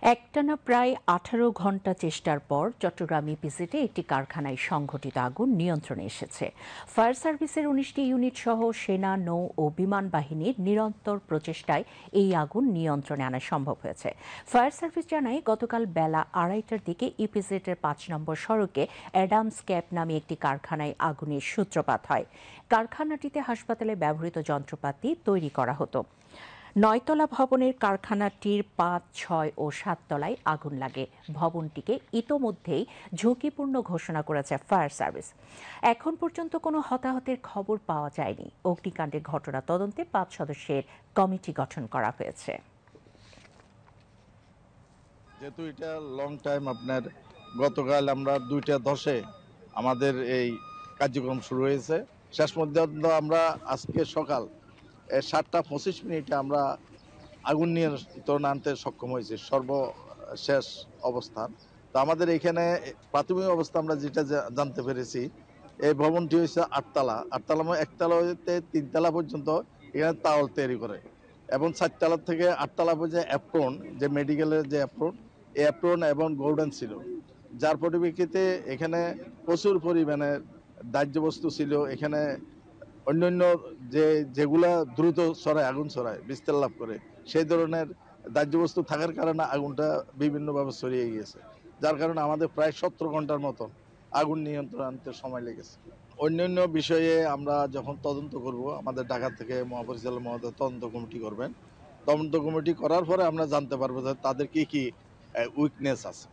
একটানা প্রায় ১৮ ঘণ্টা চেষ্টার পর চট্টগ্রাম ইপিজেডে একটি কারখানায় সংঘটিত আগুন নিয়ন্ত্রণে এসেছে। ফায়ার সার্ভিসের ১৯টি ইউনিট সহ সেনা, নৌ ও বিমান বাহিনীর নিরন্তর প্রচেষ্টায় এই আগুন নিয়ন্ত্রণে আনা সম্ভব হয়েছে। ফায়ার সার্ভিস জানায়, গতকাল বেলা ২:৩০টার দিকে ইপিজেডের ৫ নম্বর সড়কে অ্যাডামস ক্যাপ নামে একটি কারখানায় আগুনের সূত্রপাত হয়। কারখানাটিতে হাসপাতালে ব্যবহৃত যন্ত্রপাতি তৈরি করা হতো। ৯ তলা ভবনের কারখানাটির ৫, ৬ ও ৭ তলায় আগুন লাগে। ভবনটিকে ইতোমধ্যেই ঝুঁকিপূর্ণ ঘোষণা করেছে ফায়ার সার্ভিস। এখন পর্যন্ত কোনো হতাহতের খবর পাওয়া যায়নি। অগ্নিকাণ্ডের ঘটনা তদন্তে ৫ সদস্যের কমিটি গঠন করা হয়েছে। যেহেতু এটা লং টাইম, আপনার গতকাল আমরা 2টা 10-এ আমাদের এই কার্যক্রম শুরু হয়েছে। শেষ পর্যন্ত আমরা আজকে সকাল 7টা 25 মিনিটে আমরা আগুন নিয়ন্ত্রণে আনতে সক্ষম হয়েছি, সর্বশেষ অবস্থান। তো আমাদের এখানে প্রাথমিক অবস্থা আমরা যেটা জানতে পেরেছি, এই ভবনটি হচ্ছে 8 তলা, 8 তলা একতলা হইতে 3 তলা পর্যন্ত এখানে তাওয়াল তৈরি করে, এবং 4 তলা থেকে 8 তলা পর্যন্ত অ্যাপ্রন, যে মেডিকেলের যে অ্যাপ্রন, এই অ্যাপ্রন এবং গোল্ডেন ছিল, যার পরিপ্রেক্ষিতে এখানে প্রচুর পরিমাণে দাহ্য বস্তু ছিল। এখানে অন্যান্য যেগুলা দ্রুত ছড়ায়, আগুন ছড়ায়, বিস্তার লাভ করে, সেই ধরনের দাহ্য বস্তু থাকার কারণে আগুনটা বিভিন্নভাবে ছড়িয়ে গিয়েছে, যার কারণে আমাদের প্রায় 17 ঘন্টার মতন আগুন নিয়ন্ত্রণ আনতে সময় লেগেছে। অন্যান্য বিষয়ে আমরা যখন তদন্ত করব, আমাদের ঢাকা থেকে মহাপরিচালক মহোদয় তদন্ত কমিটি করবেন। তদন্ত কমিটি করার পরে আমরা জানতে পারবো যে তাদের কি কি উইকনেস আছে।